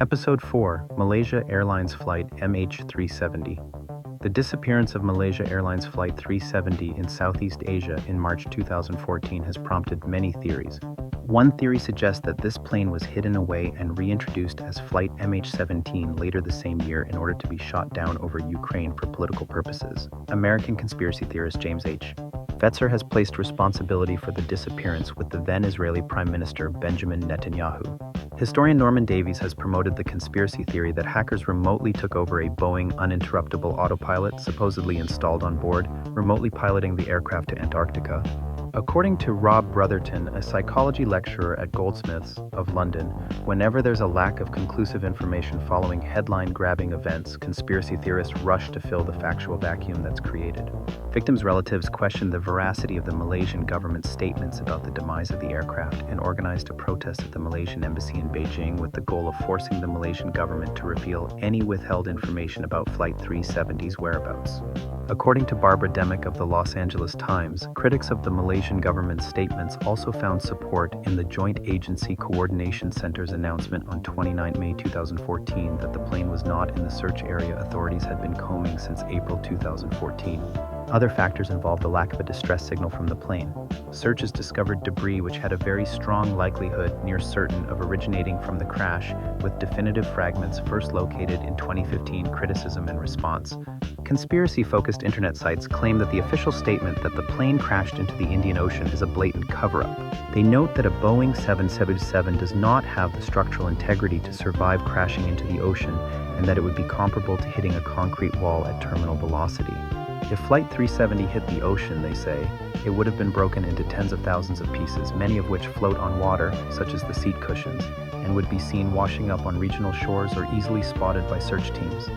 Episode 4 Malaysia Airlines Flight MH370. The disappearance of Malaysia Airlines Flight 370 in Southeast Asia in March 2014 has prompted many theories. One theory suggests that this plane was hidden away and reintroduced as Flight MH17 later the same year in order to be shot down over Ukraine for political purposes. American conspiracy theorist James H. Fetzer has placed responsibility for the disappearance with the then Israeli Prime Minister Benjamin Netanyahu. Historian Norman Davies has promoted the conspiracy theory that hackers remotely took over a Boeing uninterruptible autopilot supposedly installed on board, remotely piloting the aircraft to Antarctica. According to Rob Brotherton, a psychology lecturer at Goldsmiths of London, whenever there's a lack of conclusive information following headline-grabbing events, conspiracy theorists rush to fill the factual vacuum that's created. Victims' relatives questioned the veracity of the Malaysian government's statements about the demise of the aircraft and organized a protest at the Malaysian embassy in Beijing with the goal of forcing the Malaysian government to reveal any withheld information about Flight 370's whereabouts. According to Barbara Demick of the Los Angeles Times, critics of the Malaysian government's statements also found support in the Joint Agency Coordination Center's announcement on 29 May 2014 that the plane was not in the search area authorities had been combing since April 2014. Other factors involved the lack of a distress signal from the plane. Searches discovered debris which had a very strong likelihood, near certain, of originating from the crash, with definitive fragments first located in 2015. Criticism and response. Conspiracy-focused internet sites claim that the official statement that the plane crashed into the Indian Ocean is a blatant cover-up. They note that a Boeing 777 does not have the structural integrity to survive crashing into the ocean, and that it would be comparable to hitting a concrete wall at terminal velocity. If Flight 370 hit the ocean, they say, it would have been broken into tens of thousands of pieces, many of which float on water, such as the seat cushions, and would be seen washing up on regional shores or easily spotted by search teams.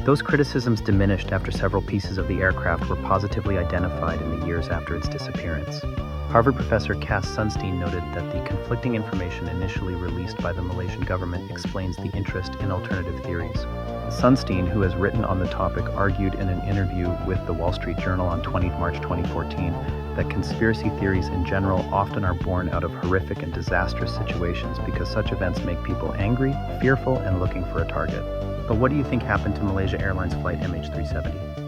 Those criticisms diminished after several pieces of the aircraft were positively identified in the years after its disappearance. Harvard professor Cass Sunstein noted that the conflicting information initially released by the Malaysian government explains the interest in alternative theories. Sunstein, who has written on the topic, argued in an interview with the Wall Street Journal on 20 March 2014 that conspiracy theories in general often are born out of horrific and disastrous situations because such events make people angry, fearful, and looking for a target. But what do you think happened to Malaysia Airlines Flight MH370?